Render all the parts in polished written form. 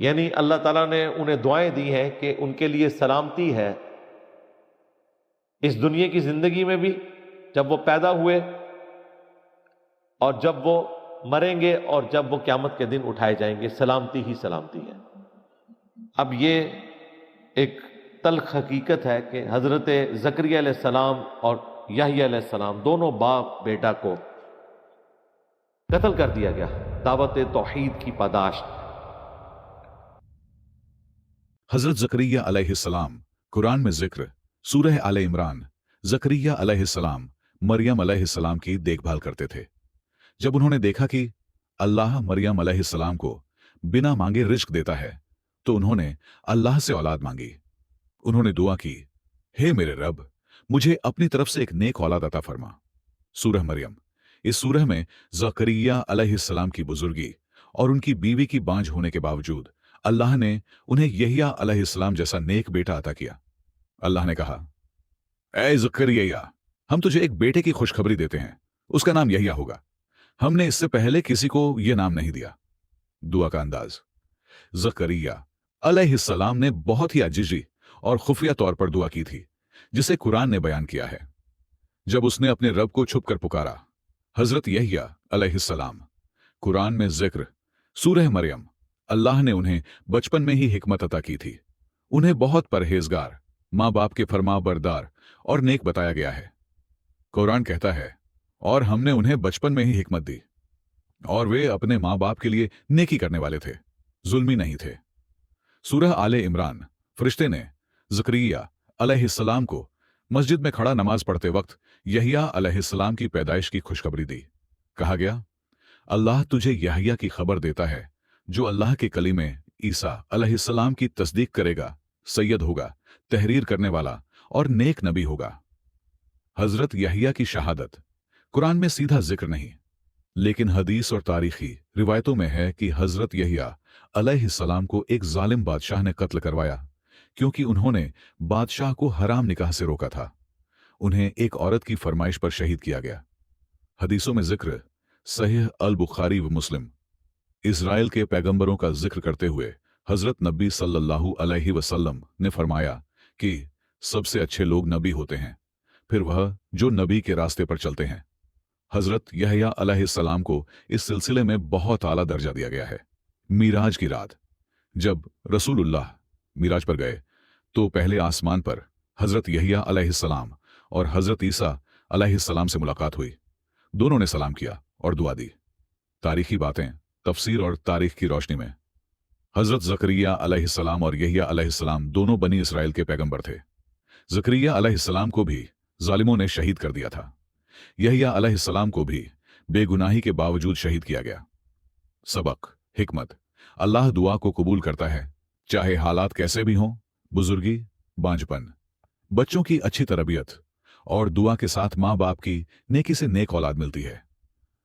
یعنی اللہ تعالیٰ نے انہیں دعائیں دی ہیں کہ ان کے لیے سلامتی ہے اس دنیا کی زندگی میں بھی، جب وہ پیدا ہوئے اور جب وہ مریں گے اور جب وہ قیامت کے دن اٹھائے جائیں گے، سلامتی ہی سلامتی ہے۔ اب یہ ایک تلخ حقیقت ہے کہ حضرت زکریا علیہ السلام اور یحییٰ علیہ السلام دونوں باپ بیٹا کو قتل کر دیا گیا دعوت توحید کی پاداش۔ حضرت زکریا علیہ السلام قرآن میں ذکر سورہ آل عمران۔ زکریا علیہ السلام مریم علیہ السلام کی دیکھ بھال کرتے تھے۔ جب انہوں نے دیکھا کہ اللہ مریم علیہ السلام کو بنا مانگے رزق دیتا ہے تو انہوں نے اللہ سے اولاد مانگی۔ انہوں نے دعا کی، ہے میرے رب، مجھے اپنی طرف سے ایک نیک اولاد عطا فرما۔ سورہ مریم۔ اس سورہ میں زکریا علیہ السلام کی بزرگی اور ان کی بیوی کی بانجھ ہونے کے باوجود اللہ نے انہیں یحییٰ علیہ السلام جیسا نیک بیٹا عطا کیا۔ اللہ نے کہا، اے زکریا، ہم تجھے ایک بیٹے کی خوشخبری دیتے ہیں، اس کا نام یحییٰ ہوگا۔ ہم نے اس سے پہلے کسی کو یہ نام نہیں دیا۔ دعا کا انداز۔ زکریا علیہ السلام نے بہت ہی عاجزی اور خفیہ طور پر دعا کی تھی، جسے قرآن نے بیان کیا ہے۔ جب اس نے اپنے رب کو چھپ کر پکارا، حضرت یحییٰ علیہ السلام قرآن میں ذکر سورہ مریم، اللہ نے انہیں بچپن میں ہی حکمت عطا کی تھی۔ انہیں بہت پرہیزگار، ماں باپ کے فرما بردار اور نیک بتایا گیا ہے۔ قرآن کہتا ہے، اور ہم نے انہیں بچپن میں ہی حکمت دی، اور وہ اپنے ماں باپ کے لیے نیکی کرنے والے تھے، ظلمی نہیں تھے۔ سورہ آل عمران۔ فرشتے نے زکریا علیہ السلام کو مسجد میں کھڑا نماز پڑھتے وقت یحییٰ علیہ السلام کی پیدائش کی خوشخبری دی۔ کہا گیا، اللہ تجھے یحییٰ کی خبر دیتا ہے جو اللہ کے کلیمے عیسیٰ علیہ السلام کی تصدیق کرے گا، سید ہوگا، تحریر کرنے والا اور نیک نبی ہوگا۔ حضرت یحییٰ کی شہادت قرآن میں سیدھا ذکر نہیں، لیکن حدیث اور تاریخی روایتوں میں ہے کہ حضرت یحییٰ علیہ السلام کو ایک ظالم بادشاہ نے قتل کروایا کیونکہ انہوں نے بادشاہ کو حرام نکاح سے روکا تھا۔ انہیں ایک عورت کی فرمائش پر شہید کیا گیا۔ حدیثوں میں ذکر صحیح البخاری و مسلم۔ اسرائیل کے پیغمبروں کا ذکر کرتے ہوئے حضرت نبی صلی اللہ علیہ وسلم نے فرمایا کہ سب سے اچھے لوگ نبی ہوتے ہیں، پھر وہ جو نبی کے راستے پر چلتے ہیں۔ حضرت یحییٰ علیہ السلام کو اس سلسلے میں بہت اعلیٰ درجہ دیا گیا ہے۔ میراج کی رات جب رسول اللہ میراج پر گئے تو پہلے آسمان پر حضرت یحییٰ علیہ السلام اور حضرت عیسیٰ علیہ السلام سے ملاقات ہوئی۔ دونوں نے سلام کیا اور دعا دی۔ تاریخی باتیں تفسیر اور تاریخ کی روشنی میں حضرت زکریا علیہ السلام اور یحییٰ علیہ السلام دونوں بنی اسرائیل کے پیغمبر تھے۔ زکریا علیہ السلام کو بھی ظالموں نے شہید کر دیا تھا۔ یحییٰ علیہ السلام کو بھی بے گناہی کے باوجود شہید کیا گیا۔ سبق، حکمت۔ اللہ دعا کو قبول کرتا ہے، چاہے حالات کیسے بھی ہوں۔ بزرگی، بانجھپن، بچوں کی اچھی تربیت اور دعا کے ساتھ ماں باپ کی نیکی سے نیک اولاد ملتی ہے۔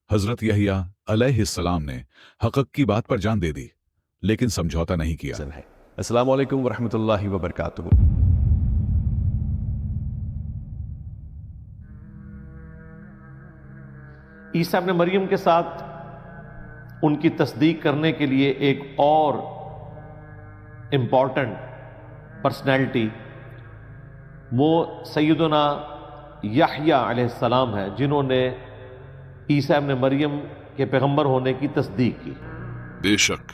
حضرت یحییٰ علیہ السلام نے حق کی بات پر جان دے دی لیکن سمجھوتا نہیں کیا۔ السلام علیکم ورحمۃ اللہ وبرکاتہ۔ عیسیٰ ابن مریم کے ساتھ ان کی تصدیق کرنے کے لیے ایک اور امپورٹنٹ پرسنالٹی وہ سیدنا یحییٰ علیہ السلام ہے، جنہوں نے عیسیٰ ابن مریم کے پیغمبر ہونے کی تصدیق کی۔ بے شک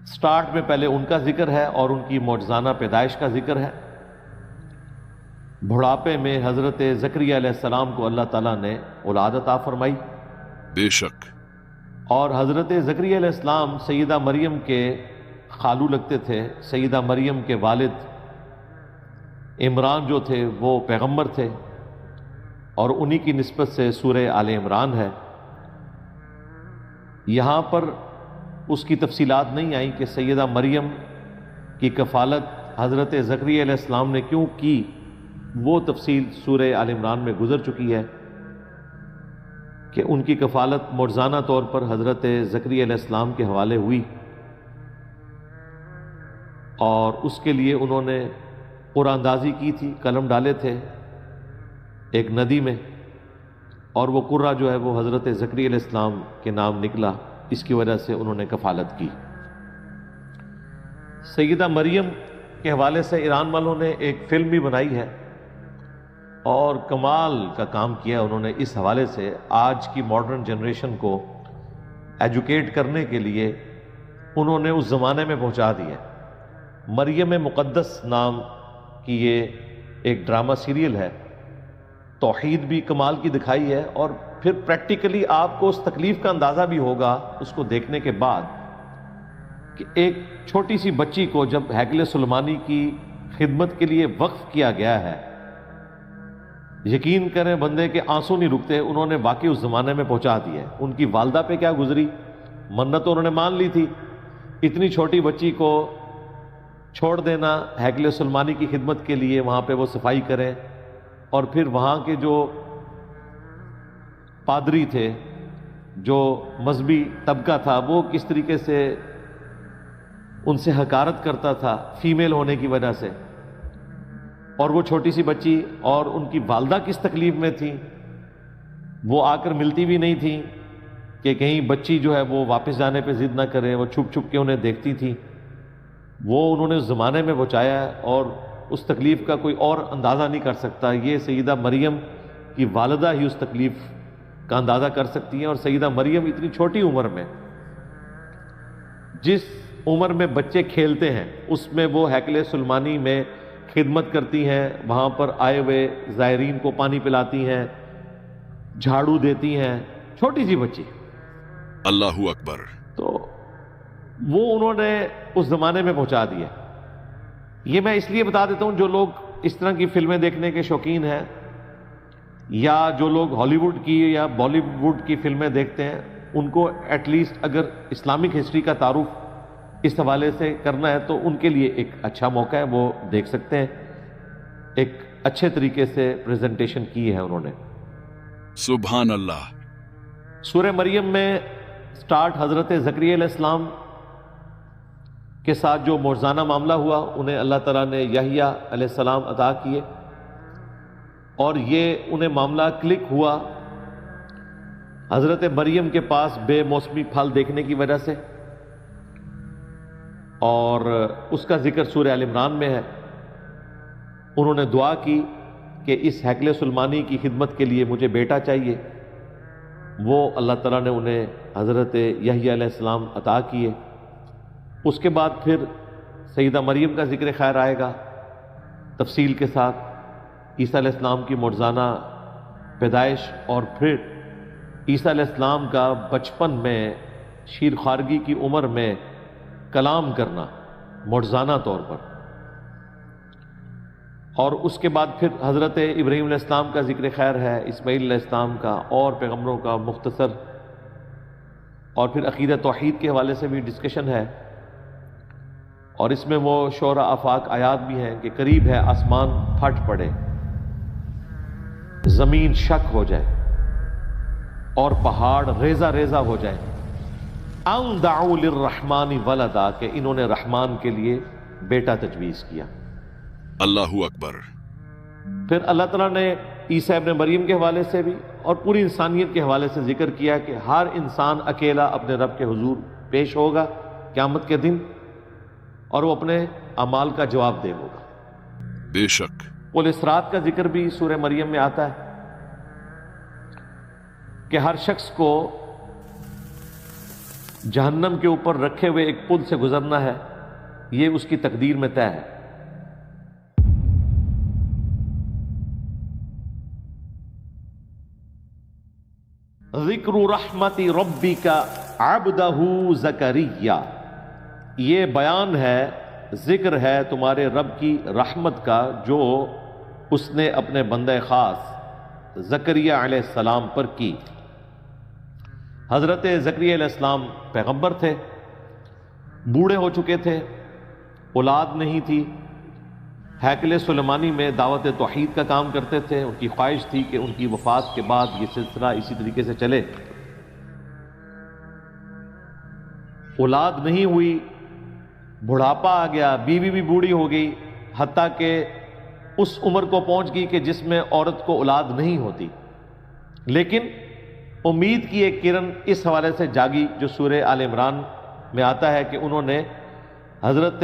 سٹارٹ میں پہلے ان کا ذکر ہے اور ان کی معجزانہ پیدائش کا ذکر ہے۔ بڑھاپے میں حضرت زکریا علیہ السلام کو اللہ تعالیٰ نے اولاد عطا فرمائی۔ بے شک اور حضرت زکریا علیہ السلام سیدہ مریم کے خالو لگتے تھے۔ سیدہ مریم کے والد عمران جو تھے وہ پیغمبر تھے اور انہی کی نسبت سے سورہ آل عمران ہے۔ یہاں پر اس کی تفصیلات نہیں آئیں کہ سیدہ مریم کی کفالت حضرت زکریا علیہ السلام نے کیوں کی، وہ تفصیل سورہ آل عمران میں گزر چکی ہے کہ ان کی کفالت معجزانہ طور پر حضرت زکریا علیہ السلام کے حوالے ہوئی اور اس کے لیے انہوں نے قرآن اندازی کی تھی، قلم ڈالے تھے ایک ندی میں، اور وہ قرہ جو ہے وہ حضرت زکریا علیہ السلام کے نام نکلا، اس کی وجہ سے انہوں نے کفالت کی۔ سیدہ مریم کے حوالے سے ایران والوں نے ایک فلم بھی بنائی ہے اور کمال کا کام کیا انہوں نے اس حوالے سے. آج کی ماڈرن جنریشن کو ایجوکیٹ کرنے کے لیے انہوں نے اس زمانے میں پہنچا دیا. مریم مقدس نام کی یہ ایک ڈرامہ سیریل ہے. توحید بھی کمال کی دکھائی ہے اور پھر پریکٹیکلی آپ کو اس تکلیف کا اندازہ بھی ہوگا اس کو دیکھنے کے بعد کہ ایک چھوٹی سی بچی کو جب ہیکل سلیمانی کی خدمت کے لیے وقف کیا گیا ہے، یقین کریں بندے کے آنسو نہیں رکتے. انہوں نے واقعی اس زمانے میں پہنچا دیا ہے. ان کی والدہ پہ کیا گزری، منت تو انہوں نے مان لی تھی، اتنی چھوٹی بچی کو چھوڑ دینا ہیکل سلیمانی کی خدمت کے لیے، وہاں پہ وہ صفائی کریں، اور پھر وہاں کے جو پادری تھے، جو مذہبی طبقہ تھا، وہ کس طریقے سے ان سے حقارت کرتا تھا فیمیل ہونے کی وجہ سے، اور وہ چھوٹی سی بچی اور ان کی والدہ کس تکلیف میں تھی. وہ آ کر ملتی بھی نہیں تھی کہ کہیں بچی جو ہے وہ واپس جانے پہ ضد نہ کرے، وہ چھپ چھپ کے انہیں دیکھتی تھی. وہ انہوں نے اس زمانے میں پہنچایا اور اس تکلیف کا کوئی اور اندازہ نہیں کر سکتا. یہ سیدہ مریم کی والدہ ہی اس تکلیف کا اندازہ کر سکتی ہیں. اور سیدہ مریم اتنی چھوٹی عمر میں، جس عمر میں بچے کھیلتے ہیں، اس میں وہ ہیکل سلیمانی میں خدمت کرتی ہیں، وہاں پر آئے ہوئے زائرین کو پانی پلاتی ہیں، جھاڑو دیتی ہیں، چھوٹی سی بچی. اللہ اکبر. تو وہ انہوں نے اس زمانے میں پہنچا دیا. یہ میں اس لیے بتا دیتا ہوں، جو لوگ اس طرح کی فلمیں دیکھنے کے شوقین ہیں، یا جو لوگ ہالی ووڈ کی یا بالی ووڈ کی فلمیں دیکھتے ہیں، ان کو ایٹ لیسٹ اگر اسلامک ہسٹری کا تعارف اس حوالے سے کرنا ہے تو ان کے لیے ایک اچھا موقع ہے، وہ دیکھ سکتے ہیں. ایک اچھے طریقے سے پریزنٹیشن کی ہے انہوں نے. سبحان اللہ. سورہ مریم میں سٹارٹ حضرت زکریا علیہ السلام کے ساتھ جو معجزانہ معاملہ ہوا، انہیں اللہ تعالیٰ نے یحییٰ علیہ السلام عطا کیے، اور یہ انہیں معاملہ کلک ہوا حضرت مریم کے پاس بے موسمی پھل دیکھنے کی وجہ سے، اور اس کا ذکر سورہ آل عمران میں ہے. انہوں نے دعا کی کہ اس ہیکل سلیمانی کی خدمت کے لیے مجھے بیٹا چاہیے. وہ اللہ تعالیٰ نے انہیں حضرت یحییٰ علیہ السلام عطا کیے. اس کے بعد پھر سیدہ مریم کا ذکر خیر آئے گا تفصیل کے ساتھ. عیسیٰ علیہ السلام کی معجزانہ پیدائش، اور پھر عیسیٰ علیہ السلام کا بچپن میں شیر خارگی کی عمر میں کلام کرنا معجزانہ طور پر. اور اس کے بعد پھر حضرت ابراہیم علیہ السلام کا ذکر خیر ہے، اسماعیل علیہ السلام کا، اور پیغمبروں کا مختصر، اور پھر عقیدہ توحید کے حوالے سے بھی ڈسکشن ہے. اور اس میں وہ شعراء آفاق آیات بھی ہیں کہ قریب ہے آسمان پھٹ پڑے، زمین شک ہو جائے، اور پہاڑ ریزہ ریزہ ہو جائے، ان دعوا للرحمن ولدا، کہ انہوں نے رحمان کے لیے بیٹا تجویز کیا. اللہ اکبر. پھر اللہ تعالیٰ نے عیسیٰ ابن مریم کے حوالے سے بھی اور پوری انسانیت کے حوالے سے ذکر کیا کہ ہر انسان اکیلا اپنے رب کے حضور پیش ہوگا قیامت کے دن، اور وہ اپنے اعمال کا جواب دے ہوگا. بے شک. والاسراء کا ذکر بھی سورہ مریم میں آتا ہے کہ ہر شخص کو جہنم کے اوپر رکھے ہوئے ایک پل سے گزرنا ہے، یہ اس کی تقدیر میں طے ہے. ذکر رحمت ربک عبدہ زکریا، یہ بیان ہے، ذکر ہے تمہارے رب کی رحمت کا جو اس نے اپنے بندہ خاص زکریا علیہ السلام پر کی. حضرت زکریا علیہ السلام پیغمبر تھے، بوڑھے ہو چکے تھے، اولاد نہیں تھی، ہیکل سلیمانی میں دعوت توحید کا کام کرتے تھے. ان کی خواہش تھی کہ ان کی وفات کے بعد یہ سلسلہ اسی طریقے سے چلے. اولاد نہیں ہوئی، بڑھاپا آ گیا، بیوی بھی بوڑھی ہو گئی، حتیٰ کہ اس عمر کو پہنچ گئی کہ جس میں عورت کو اولاد نہیں ہوتی. لیکن امید کی ایک کرن اس حوالے سے جاگی جو سورہ آل عمران میں آتا ہے کہ انہوں نے حضرت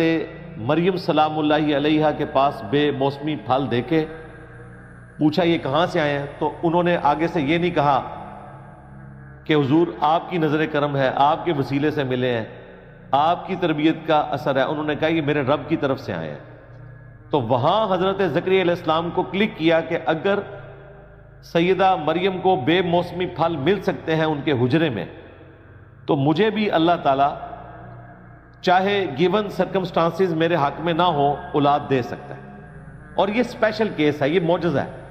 مریم سلام اللہ علیہا کے پاس بے موسمی پھل دیکھے، پوچھا یہ کہاں سے آئے ہیں؟ تو انہوں نے آگے سے یہ نہیں کہا کہ حضور آپ کی نظر کرم ہے، آپ کے وسیلے سے ملے ہیں، آپ کی تربیت کا اثر ہے، انہوں نے کہا یہ میرے رب کی طرف سے آئے ہیں۔ تو وہاں حضرت زکریا علیہ السلام کو کلک کیا کہ اگر سیدہ مریم کو بے موسمی پھل مل سکتے ہیں ان کے حجرے میں، تو مجھے بھی اللہ تعالیٰ چاہے گیون سرکمسٹانسز میرے حق میں نہ ہو اولاد دے سکتا ہے۔ اور یہ اسپیشل کیس ہے، یہ معجزہ ہے،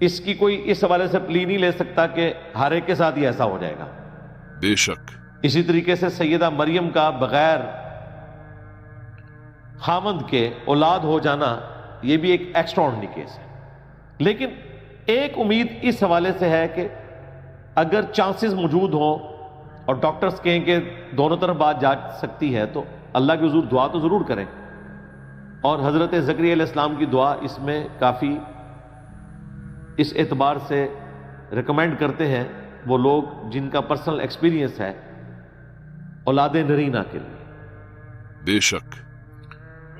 اس کی کوئی اس حوالے سے پلی نہیں لے سکتا کہ ہر ایک کے ساتھ یہ ایسا ہو جائے گا۔ بے شک اسی طریقے سے سیدہ مریم کا بغیر خامند کے اولاد ہو جانا یہ بھی ایک ایکسٹراڈنری کیس ہے۔ لیکن ایک امید اس حوالے سے ہے کہ اگر چانسز موجود ہوں اور ڈاکٹرز کہیں کہ دونوں طرف بات جا سکتی ہے تو اللہ کے حضور دعا تو ضرور کریں، اور حضرت زکریا علیہ السلام کی دعا اس میں کافی اس اعتبار سے ریکمینڈ کرتے ہیں وہ لوگ جن کا پرسنل ایکسپیرینس ہے اولاد نرینہ کے لیے۔ بے شک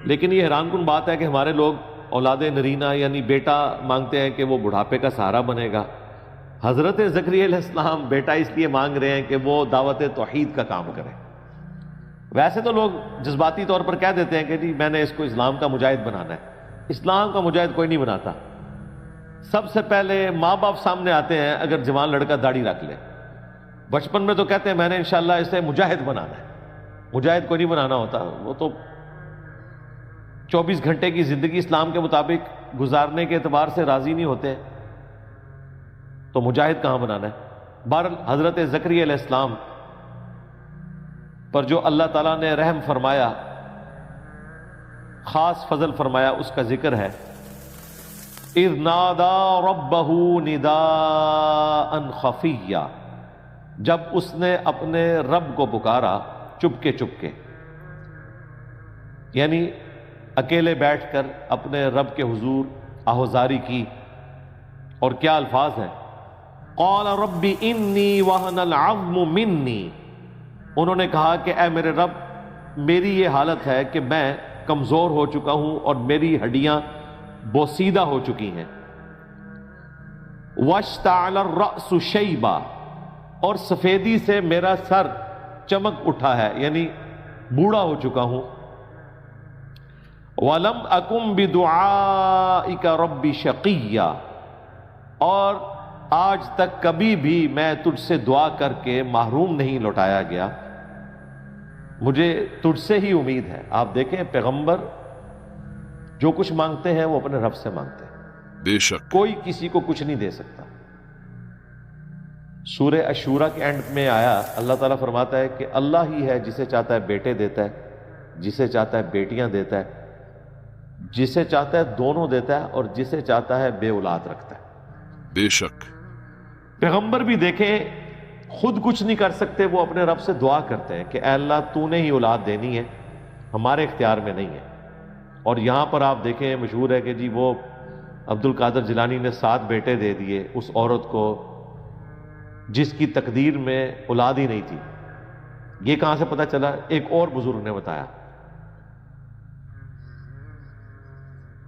لیکن یہ حیران کن بات ہے کہ ہمارے لوگ اولاد نرینہ یعنی بیٹا مانگتے ہیں کہ وہ بڑھاپے کا سہارا بنے گا۔ حضرت زکریا علیہ السلام بیٹا اس لیے مانگ رہے ہیں کہ وہ دعوت توحید کا کام کرے۔ ویسے تو لوگ جذباتی طور پر کہہ دیتے ہیں کہ جی میں نے اس کو اسلام کا مجاہد بنانا ہے۔ اسلام کا مجاہد کوئی نہیں بناتا۔ سب سے پہلے ماں باپ سامنے آتے ہیں اگر جوان لڑکا داڑھی رکھ لے، بچپن میں تو کہتے ہیں میں نے انشاءاللہ اسے مجاہد بنانا ہے۔ مجاہد کوئی نہیں بنانا ہوتا، وہ تو 24 گھنٹے کی زندگی اسلام کے مطابق گزارنے کے اعتبار سے راضی نہیں ہوتے، تو مجاہد کہاں بنانا ہے؟ بہرحال حضرت زکریا علیہ السلام پر جو اللہ تعالیٰ نے رحم فرمایا، خاص فضل فرمایا، اس کا ذکر ہے اذ نادا ربہ نداء خفیہ، جب اس نے اپنے رب کو پکارا چپکے چپکے، یعنی اکیلے بیٹھ کر اپنے رب کے حضور آہوزاری کی۔ اور کیا الفاظ ہیں؟ قال رب انی وہن العظم منی، انہوں نے کہا کہ اے میرے رب میری یہ حالت ہے کہ میں کمزور ہو چکا ہوں اور میری ہڈیاں بوسیدہ ہو چکی ہیں۔ واشتعل الرأس شیبا، اور سفیدی سے میرا سر چمک اٹھا ہے، یعنی بوڑھا ہو چکا ہوں۔ وَلَمْ أَكُمْ بِدُعَائِكَ رَبِّ شَقِيًّا، اور آج تک کبھی بھی میں تجھ سے دعا کر کے محروم نہیں لوٹایا گیا، مجھے تجھ سے ہی امید ہے۔ آپ دیکھیں پیغمبر جو کچھ مانگتے ہیں وہ اپنے رب سے مانگتے ہیں، بے شک کوئی کسی کو کچھ نہیں دے سکتا۔ سورہ عشورہ کے اینڈ میں آیا، اللہ تعالیٰ فرماتا ہے کہ اللہ ہی ہے جسے چاہتا ہے بیٹے دیتا ہے، جسے چاہتا ہے بیٹیاں دیتا ہے، جسے چاہتا ہے دونوں دیتا ہے، اور جسے چاہتا ہے بے اولاد رکھتا ہے۔ بے شک پیغمبر بھی دیکھیں خود کچھ نہیں کر سکتے، وہ اپنے رب سے دعا کرتے ہیں کہ اے اللہ تو نے ہی اولاد دینی ہے، ہمارے اختیار میں نہیں ہے۔ اور یہاں پر آپ دیکھیں مشہور ہے کہ جی وہ عبد القادر جیلانی نے 7 بیٹے دے دیے اس عورت کو جس کی تقدیر میں اولاد ہی نہیں تھی۔ یہ کہاں سے پتہ چلا؟ ایک اور بزرگ نے بتایا۔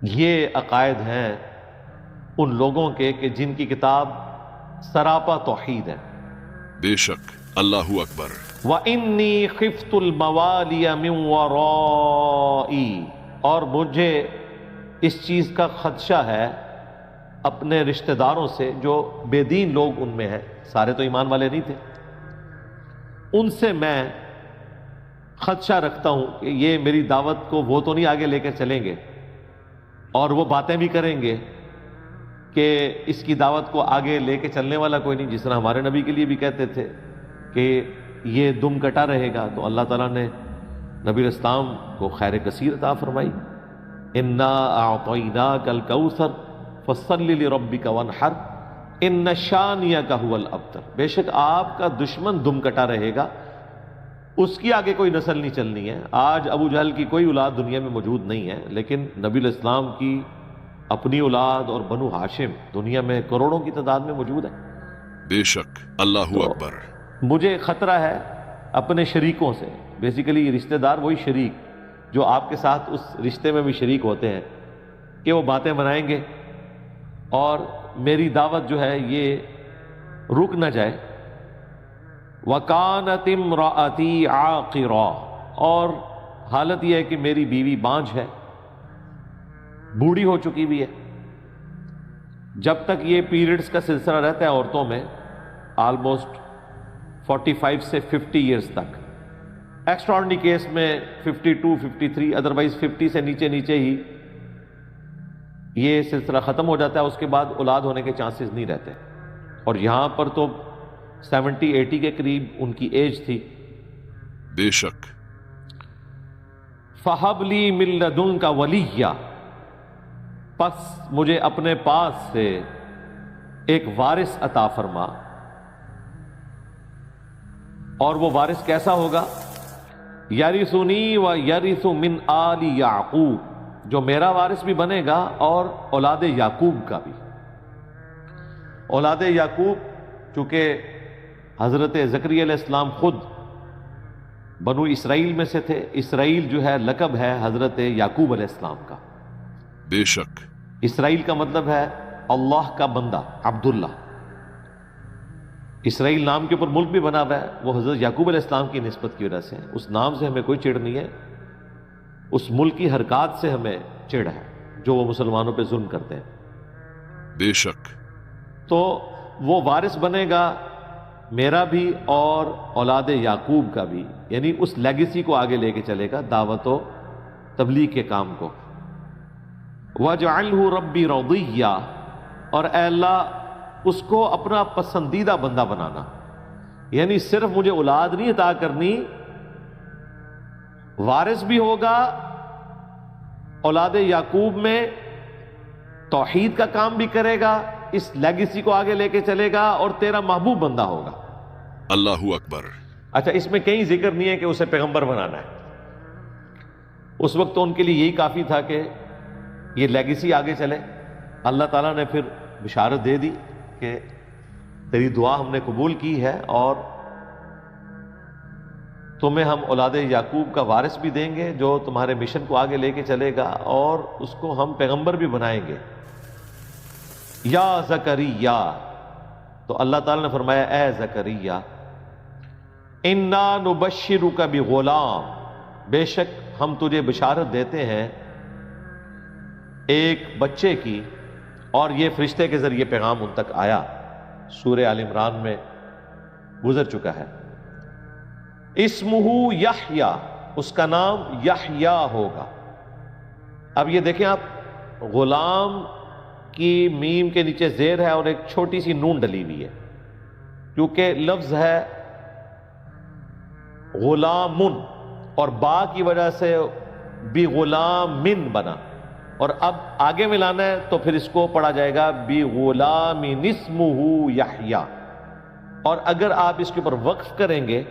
یہ عقائد ہیں ان لوگوں کے کہ جن کی کتاب سراپا توحید ہے۔ بے شک اللہ اکبر۔ وَإِنِّي خِفْتُ الْمَوَالِيَ مِنْ وَرَائِي، اور مجھے اس چیز کا خدشہ ہے اپنے رشتہ داروں سے جو بے دین لوگ ان میں ہیں، سارے تو ایمان والے نہیں تھے، ان سے میں خدشہ رکھتا ہوں کہ یہ میری دعوت کو وہ تو نہیں آگے لے کر چلیں گے اور وہ باتیں بھی کریں گے کہ اس کی دعوت کو آگے لے کے چلنے والا کوئی نہیں، جس طرح ہمارے نبی کے لیے بھی کہتے تھے کہ یہ دم کٹا رہے گا۔ تو اللہ تعالیٰ نے نبی اسلام کو خیر کثیر عطا فرمائی، انا اعطیناک الکوثر فصل لربک وانحر ان شانیک هو الابتر، بے شک آپ کا دشمن دم کٹا رہے گا، اس کی آگے کوئی نسل نہیں چلنی ہے۔ آج ابو جہل کی کوئی اولاد دنیا میں موجود نہیں ہے، لیکن نبی الاسلام کی اپنی اولاد اور بنو ہاشم دنیا میں کروڑوں کی تعداد میں موجود ہے۔ بے شک اللہ اکبر۔ مجھے خطرہ ہے اپنے شریکوں سے، بیسیکلی رشتہ دار وہی شریک جو آپ کے ساتھ اس رشتے میں بھی شریک ہوتے ہیں کہ وہ باتیں بنائیں گے اور میری دعوت جو ہے یہ رک نہ جائے. وَكَانَتِ امْرَأَتِي عَاقِرًا، اور حالت یہ ہے کہ میری بیوی بانجھ ہے، بوڑھی ہو چکی بھی ہے. جب تک یہ پیریڈز کا سلسلہ رہتا ہے عورتوں میں آلموسٹ 45 سے 50 ایئرز تک، ایکسٹراڈنری کیس میں 52 53، ادروائز 50 سے نیچے ہی یہ سلسلہ ختم ہو جاتا ہے. اس کے بعد اولاد ہونے کے چانسز نہیں رہتے. اور یہاں پر تو 70-80 کے قریب ان کی ایج تھی. بے شک. فَهَبْ لِي مِن لَّدُنْكَ وَلِيًّا، پس مجھے اپنے پاس سے ایک وارث عطا فرما. اور وہ وارث کیسا ہوگا؟ یرثنی و یرث من آل یعقوب، جو میرا وارث بھی بنے گا اور اولاد یعقوب کا بھی. اولاد یعقوب چونکہ حضرت زکریا علیہ السلام خود بنو اسرائیل میں سے تھے. اسرائیل جو ہے لقب ہے حضرت یعقوب علیہ السلام کا. بے شک. اسرائیل کا مطلب ہے اللہ کا بندہ، عبداللہ. اسرائیل نام کے اوپر ملک بھی بنا ہوا ہے، وہ حضرت یعقوب علیہ السلام کی نسبت کی وجہ سے. اس نام سے ہمیں کوئی چڑ نہیں ہے، اس ملک کی حرکات سے ہمیں چڑ ہے جو وہ مسلمانوں پہ ظلم کرتے ہیں. بے شک. تو وہ وارث بنے گا میرا بھی اور اولاد یعقوب کا بھی، یعنی اس لیگیسی کو آگے لے کے چلے گا، دعوت و تبلیغ کے کام کو. وَاجْعَلْهُ رَبِّي رَضِيًّا، اور اے اللہ اس کو اپنا پسندیدہ بندہ بنانا. یعنی صرف مجھے اولاد نہیں عطا کرنی، وارث بھی ہوگا اولاد یعقوب میں، توحید کا کام بھی کرے گا، اس لیگیسی کو آگے لے کے چلے گا، اور تیرا محبوب بندہ ہوگا. اللہ اکبر. اچھا، اس میں کہیں ذکر نہیں ہے کہ اسے پیغمبر بنانا ہے. اس وقت تو ان کے لیے یہی کافی تھا کہ یہ لیگیسی آگے چلے. اللہ تعالیٰ نے پھر بشارت دے دی کہ تیری دعا ہم نے قبول کی ہے اور تمہیں ہم اولاد یعقوب کا وارث بھی دیں گے جو تمہارے مشن کو آگے لے کے چلے گا، اور اس کو ہم پیغمبر بھی بنائیں گے. یا زکریا، تو اللہ تعالیٰ نے فرمایا اے زکریا، انا نبشرک بغلام، بے شک ہم تجھے بشارت دیتے ہیں ایک بچے کی. اور یہ فرشتے کے ذریعے پیغام ان تک آیا، سورہ آل عمران میں گزر چکا ہے. اسمہ یحییٰ، اس کا نام یحییٰ ہوگا. اب یہ دیکھیں آپ، غلام کی میم کے نیچے زیر ہے اور ایک چھوٹی سی نون ڈلی ہوئی ہے، کیونکہ لفظ ہے غلامن، اور با کی وجہ سے بغلامن بنا، اور اب آگے ملانا ہے تو پھر اس کو پڑھا جائے گا بغلامن اسمہ یحییٰ. اور اگر آپ اس کے اوپر وقف کریں گے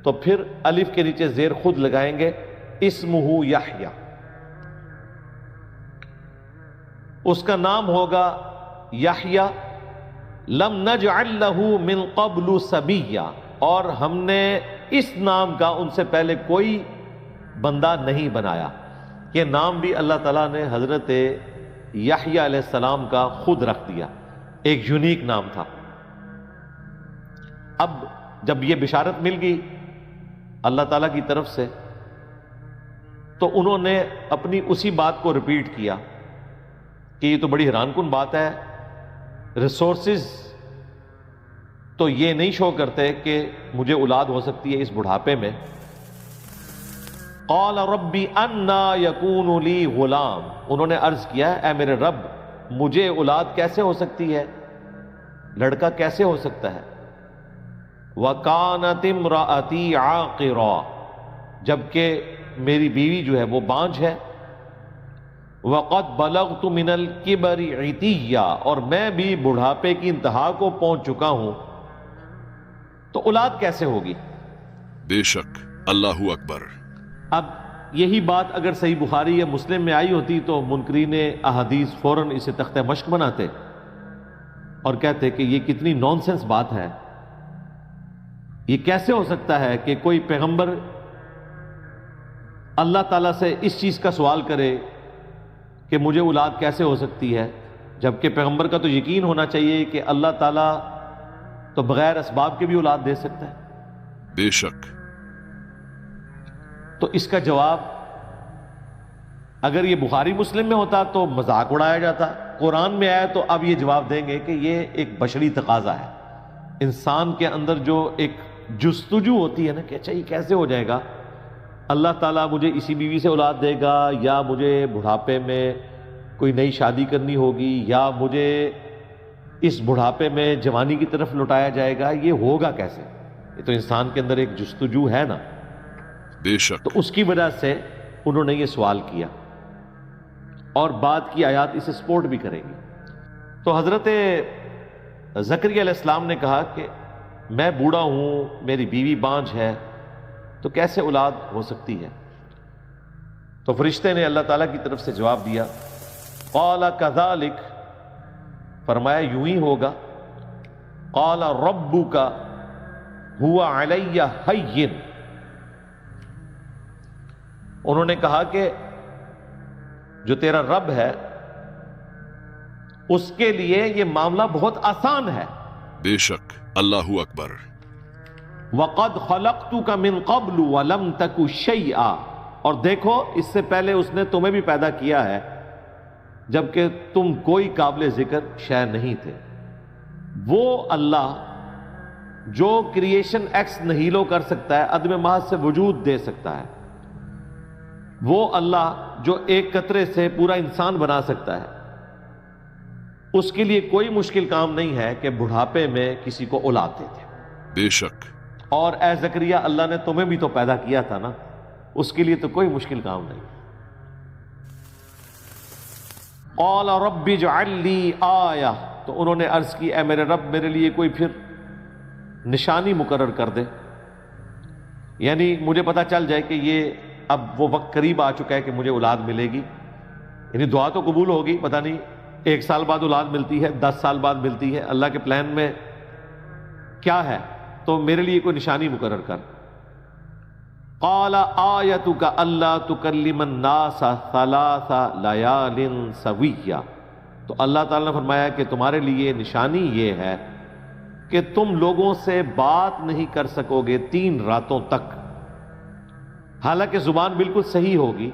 تو پھر الف کے نیچے زیر خود لگائیں گے، اسمہ یحییٰ، اس کا نام ہوگا یحییٰ. لم نجعل لہ من قبل سمیہ، اور ہم نے اس نام کا ان سے پہلے کوئی بندہ نہیں بنایا. یہ نام بھی اللہ تعالیٰ نے حضرت یحییٰ علیہ السلام کا خود رکھ دیا، ایک یونیک نام تھا. اب جب یہ بشارت مل گئی اللہ تعالیٰ کی طرف سے تو انہوں نے اپنی اسی بات کو ریپیٹ کیا کہ یہ تو بڑی حیران کن بات ہے، ریسورسز تو یہ نہیں شو کرتے کہ مجھے اولاد ہو سکتی ہے اس بڑھاپے میں. قال ربی انا یکون لی غلام، انہوں نے عرض کیا اے میرے رب مجھے اولاد کیسے ہو سکتی ہے، لڑکا کیسے ہو سکتا ہے. وَكَانَتِ امْرَأَتِي عَاقِرًا، جبکہ میری بیوی جو ہے وہ بانجھ ہے. وَقَدْ بَلَغْتُ مِنَ الْكِبَرِ عِتِيًّا، اور میں بھی بڑھاپے کی انتہا کو پہنچ چکا ہوں، تو اولاد کیسے ہوگی. بے شک. اللہ اکبر. اب یہی بات اگر صحیح بخاری یا مسلم میں آئی ہوتی تو منکرین احادیث فوراً اسے تختہ مشق بناتے اور کہتے کہ یہ کتنی نان سینس بات ہے، یہ کیسے ہو سکتا ہے کہ کوئی پیغمبر اللہ تعالیٰ سے اس چیز کا سوال کرے کہ مجھے اولاد کیسے ہو سکتی ہے، جبکہ پیغمبر کا تو یقین ہونا چاہیے کہ اللہ تعالیٰ تو بغیر اسباب کے بھی اولاد دے سکتا ہے۔ بے شک۔ تو اس کا جواب اگر یہ بخاری مسلم میں ہوتا تو مذاق اڑایا جاتا، قرآن میں آیا تو اب یہ جواب دیں گے کہ یہ ایک بشری تقاضا ہے، انسان کے اندر جو ایک جستجو ہوتی ہے نا کہ اچھا یہ کیسے ہو جائے گا، اللہ تعالیٰ مجھے اسی بیوی سے اولاد دے گا، یا مجھے بڑھاپے میں کوئی نئی شادی کرنی ہوگی، یا مجھے اس بڑھاپے میں جوانی کی طرف لوٹایا جائے گا، یہ ہوگا کیسے؟ یہ تو انسان کے اندر ایک جستجو ہے نا، بے شک۔ تو اس کی وجہ سے انہوں نے یہ سوال کیا، اور بعد کی آیات اسے سپورٹ بھی کریں گی۔ تو حضرت زکریا علیہ السلام نے کہا کہ میں بوڑھا ہوں، میری بیوی بانجھ ہے، تو کیسے اولاد ہو سکتی ہے؟ تو فرشتے نے اللہ تعالیٰ کی طرف سے جواب دیا، قال کذالک، فرمایا یوں ہی ہوگا، قال ربک هو علی ہین، انہوں نے کہا کہ جو تیرا رب ہے اس کے لیے یہ معاملہ بہت آسان ہے، بے شک۔ اللہ اکبر۔ وَقَدْ خَلَقْتُكَ مِن قَبْلُ وَلَمْ تَكُ شَيْئًا، اور دیکھو اس سے پہلے اس نے تمہیں بھی پیدا کیا ہے جبکہ تم کوئی قابل ذکر شے نہیں تھے۔ وہ اللہ جو کریشن ایکس نہیلو کر سکتا ہے، عدم محض سے وجود دے سکتا ہے، وہ اللہ جو ایک قطرے سے پورا انسان بنا سکتا ہے، اس کے لیے کوئی مشکل کام نہیں ہے کہ بڑھاپے میں کسی کو اولاد دے دے۔ بے شک۔ اور اے زکریا اللہ نے تمہیں بھی تو پیدا کیا تھا نا، اس کے لیے تو کوئی مشکل کام نہیں۔ قال رب اجعل لی آیہ، تو انہوں نے عرض کی اے میرے رب میرے لیے کوئی پھر نشانی مقرر کر دے، یعنی مجھے پتا چل جائے کہ یہ اب وہ وقت قریب آ چکا ہے کہ مجھے اولاد ملے گی، یعنی دعا تو قبول ہوگی، پتہ نہیں 1 سال بعد اولاد ملتی ہے، 10 سال بعد ملتی ہے، اللہ کے پلان میں کیا ہے، تو میرے لیے کوئی نشانی مقرر کر۔ قال آیتک اللہ تکلم الناس 3 لیال سویا، تو اللہ تعالیٰ نے فرمایا کہ تمہارے لیے نشانی یہ ہے کہ تم لوگوں سے بات نہیں کر سکو گے 3 راتوں تک، حالانکہ زبان بالکل صحیح ہوگی،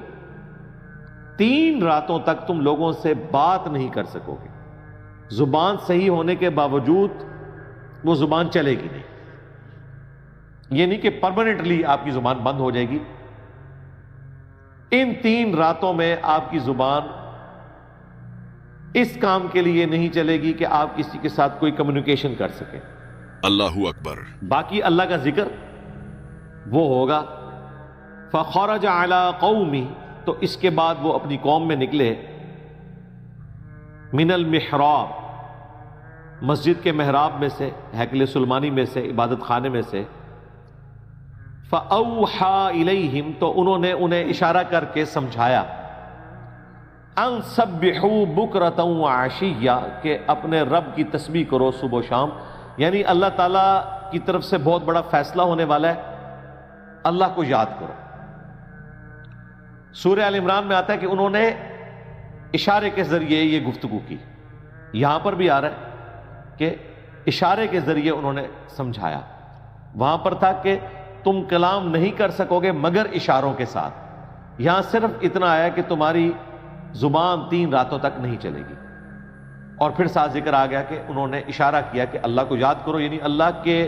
3 راتوں تک تم لوگوں سے بات نہیں کر سکو گے، زبان صحیح ہونے کے باوجود وہ زبان چلے گی نہیں، یہ نہیں کہ پرماننٹلی آپ کی زبان بند ہو جائے گی، ان 3 راتوں میں آپ کی زبان اس کام کے لیے نہیں چلے گی کہ آپ کسی کے ساتھ کوئی کمیونیکیشن کر سکیں۔ اللہ اکبر۔ باقی اللہ کا ذکر وہ ہوگا۔ فخرج علی قومی، تو اس کے بعد وہ اپنی قوم میں نکلے، من المحراب، مسجد کے محراب میں سے، ہیکل سلیمانی میں سے، عبادت خانے میں سے، فَأَوْحَى إِلَيْهِمْ، تو انہوں نے انہیں اشارہ کر کے سمجھایا، أَن سَبِّحُوا بُكْرَةً وَعَشِيًّا، کہ اپنے رب کی تسبیح کرو صبح و شام، یعنی اللہ تعالیٰ کی طرف سے بہت بڑا فیصلہ ہونے والا ہے، اللہ کو یاد کرو۔ سورہ آل عمران میں آتا ہے کہ انہوں نے اشارے کے ذریعے یہ گفتگو کی، یہاں پر بھی آ رہا ہے کہ اشارے کے ذریعے انہوں نے سمجھایا، وہاں پر تھا کہ تم کلام نہیں کر سکو گے مگر اشاروں کے ساتھ، یہاں صرف اتنا آیا کہ تمہاری زبان 3 راتوں تک نہیں چلے گی، اور پھر ساتھ ذکر آ گیا کہ انہوں نے اشارہ کیا کہ اللہ کو یاد کرو، یعنی اللہ کے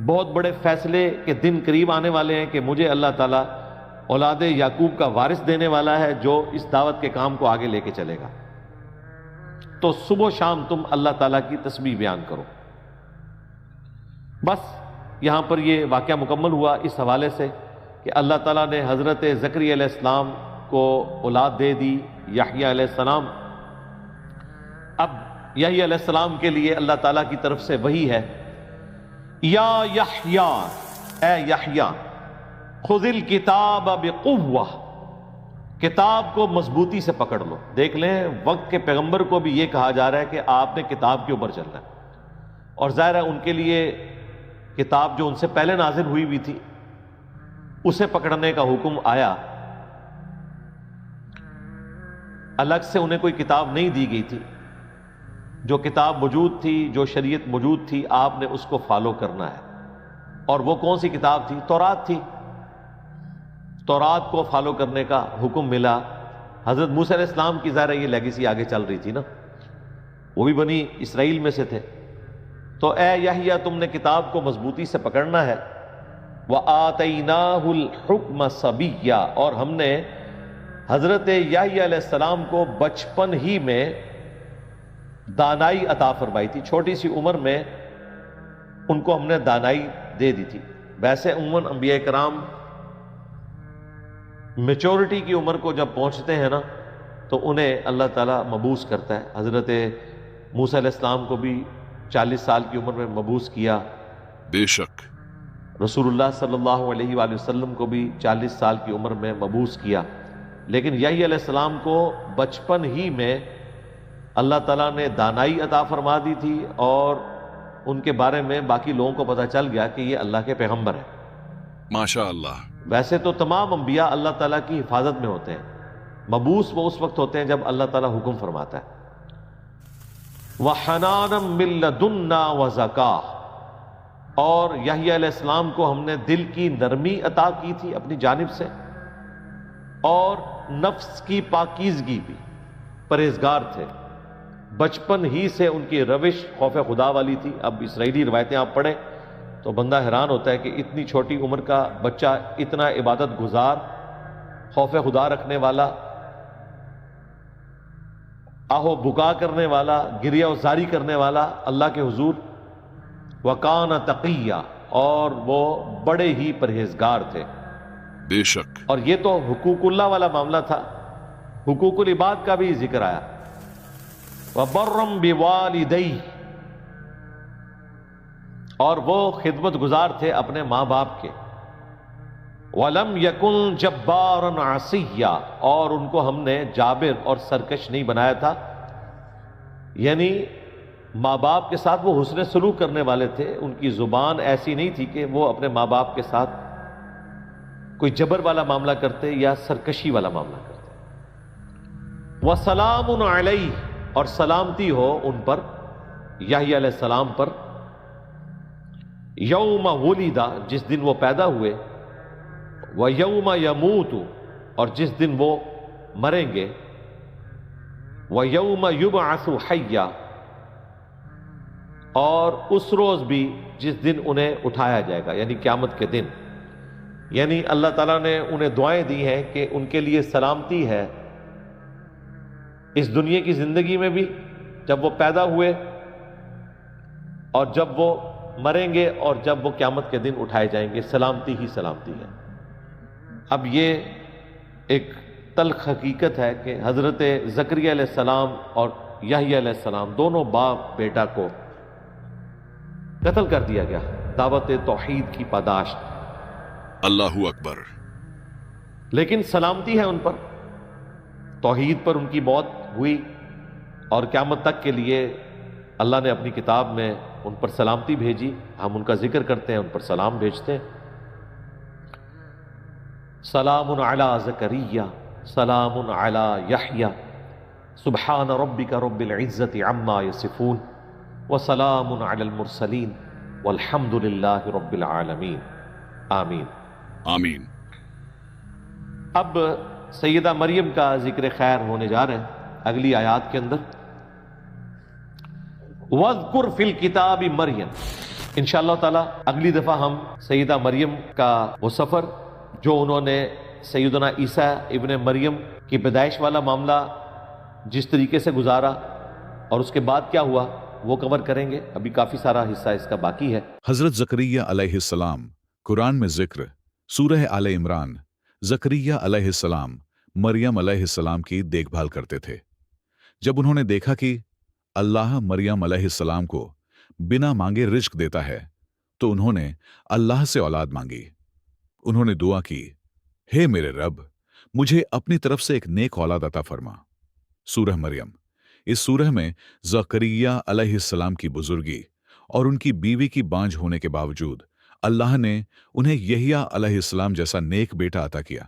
بہت بڑے فیصلے کے دن قریب آنے والے ہیں کہ مجھے اللہ تعالیٰ اولاد یعقوب کا وارث دینے والا ہے جو اس دعوت کے کام کو آگے لے کے چلے گا، تو صبح و شام تم اللہ تعالیٰ کی تسبیح بیان کرو۔ بس یہاں پر یہ واقعہ مکمل ہوا اس حوالے سے کہ اللہ تعالیٰ نے حضرت زکریا علیہ السلام کو اولاد دے دی، یحییٰ علیہ السلام۔ اب یحییٰ علیہ السلام کے لیے اللہ تعالیٰ کی طرف سے وحی ہے، یا یحییٰ، اے یحییٰ، خذ الکتاب بقوہ، کتاب کو مضبوطی سے پکڑ لو۔ دیکھ لیں وقت کے پیغمبر کو بھی یہ کہا جا رہا ہے کہ آپ نے کتاب کے اوپر چلنا ہے، اور ظاہر ہے ان کے لیے کتاب جو ان سے پہلے نازل ہوئی بھی تھی اسے پکڑنے کا حکم آیا، الگ سے انہیں کوئی کتاب نہیں دی گئی تھی. جو کتاب موجود تھی، جو شریعت موجود تھی، آپ نے اس کو فالو کرنا ہے. اور وہ کون سی کتاب تھی؟ تورات تھی. تورات کو فالو کرنے کا حکم ملا. حضرت موسیٰ علیہ السلام کی ظاہر ہے یہ لیگیسی آگے چل رہی تھی نا، وہ بھی بنی اسرائیل میں سے تھے. تو اے یحییٰ تم نے کتاب کو مضبوطی سے پکڑنا ہے. وَآتَيْنَاهُ الْحُكْمَ صَبِيًّا، اور ہم نے حضرت یحییٰ علیہ السلام کو بچپن ہی میں دانائی عطا فرمائی تھی. چھوٹی سی عمر میں ان کو ہم نے دانائی دے دی تھی. ویسے عموماً انبیاء کرام میچورٹی کی عمر کو جب پہنچتے ہیں نا تو انہیں اللہ تعالیٰ مبعوث کرتا ہے. حضرت موسیٰ علیہ السلام کو بھی 40 سال کی عمر میں مبعوث کیا. بے شک رسول اللہ صلی اللہ علیہ وآلہ وسلم کو بھی 40 سال کی عمر میں مبعوث کیا. لیکن یحییٰ علیہ السلام کو بچپن ہی میں اللہ تعالیٰ نے دانائی عطا فرما دی تھی، اور ان کے بارے میں باقی لوگوں کو پتہ چل گیا کہ یہ اللہ کے پیغمبر ہیں. ماشاء اللہ. ویسے تو تمام انبیاء اللہ تعالیٰ کی حفاظت میں ہوتے ہیں. مبعوث وہ اس وقت ہوتے ہیں جب اللہ تعالیٰ حکم فرماتا ہے. وَحَنَانًا مِن لَّدُنَّا وَزَكَاةً، اور یحییٰ علیہ السلام کو ہم نے دل کی نرمی عطا کی تھی اپنی جانب سے، اور نفس کی پاکیزگی بھی. پرہیزگار تھے. بچپن ہی سے ان کی روش خوف خدا والی تھی. اب اسرائیلی روایتیں آپ پڑھیں تو بندہ حیران ہوتا ہے کہ اتنی چھوٹی عمر کا بچہ اتنا عبادت گزار، خوف خدا رکھنے والا، آہو بکا کرنے والا، گریہ و زاری کرنے والا اللہ کے حضور. وَكَانَ تَقِيًّا، اور وہ بڑے ہی پرہیزگار تھے. بے شک. اور یہ تو حقوق اللہ والا معاملہ تھا. حقوق العباد کا بھی ذکر آیا. وَبَرًّا بِوَالِدَيْهِ، اور وہ خدمت گزار تھے اپنے ماں باپ کے. وَلَمْ يَكُنْ جَبَّارًا عَصِيًّا، اور ان کو ہم نے جابر اور سرکش نہیں بنایا تھا. یعنی ماں باپ کے ساتھ وہ حسن سلوک کرنے والے تھے. ان کی زبان ایسی نہیں تھی کہ وہ اپنے ماں باپ کے ساتھ کوئی جبر والا معاملہ کرتے یا سرکشی والا معاملہ کرتے. وَسَلَامٌ عَلَيْهِ، اور سلامتی ہو ان پر، یحییٰ علیہ السلام پر. یوم ولد، جس دن وہ پیدا ہوئے. وَيَوْمَ يَمُوتُ، اور جس دن وہ مریں گے. وَيَوْمَ يُبْعَثُ حَيًّا، اور اس روز بھی جس دن انہیں اٹھایا جائے گا، یعنی قیامت کے دن. یعنی اللہ تعالیٰ نے انہیں دعائیں دی ہیں کہ ان کے لیے سلامتی ہے اس دنیا کی زندگی میں بھی، جب وہ پیدا ہوئے، اور جب وہ مریں گے، اور جب وہ قیامت کے دن اٹھائے جائیں گے. سلامتی ہی سلامتی ہے. اب یہ ایک تلخ حقیقت ہے کہ حضرت زکریا علیہ السلام اور یحییٰ علیہ السلام دونوں باپ بیٹا کو قتل کر دیا گیا دعوت توحید کی پاداش. اللہ اکبر. لیکن سلامتی ہے ان پر، توحید پر ان کی موت ہوئی، اور قیامت تک کے لیے اللہ نے اپنی کتاب میں ان پر سلامتی بھیجی. ہم ان کا ذکر کرتے ہیں، ان پر سلام بھیجتے ہیں. سلام علی زکریا، سلام علی یحییٰ، سبحان ربک رب العزت عما یصفون، وسلام علی المرسلین، والحمد للہ رب العالمین. آمین. آمین. اب سیدہ مریم کا ذکر خیر ہونے جا رہے ہیں اگلی آیات کے اندر. وَاذْكُرْ فِي الْكِتَابِ مریم. انشاءاللہ تعالی اگلی دفعہ ہم سیدہ مریم کا وہ سفر جو انہوں نے سیدنا عیسیٰ ابن مریم کی پیدائش والا معاملہ جس طریقے سے گزارا اور اس کے بعد کیا ہوا وہ کور کریں گے. ابھی کافی سارا حصہ اس کا باقی ہے. حضرت زکریا علیہ السلام قرآن میں ذکر سورہ آل عمران. زکریا علیہ السلام مریم علیہ السلام کی دیکھ بھال کرتے تھے. جب انہوں نے دیکھا کہ اللہ مریم علیہ السلام کو بنا مانگے رزق دیتا ہے تو انہوں نے اللہ سے اولاد مانگی. انہوں نے دعا کی، ہے میرے رب مجھے اپنی طرف سے ایک نیک اولاد عطا فرما. سورہ مریم. اس سورہ میں زکریا علیہ السلام کی بزرگی اور ان کی بیوی کی بانجھ ہونے کے باوجود اللہ نے انہیں یحییٰ علیہ السلام جیسا نیک بیٹا عطا کیا.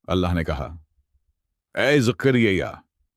اللہ نے کہا، اے زکریا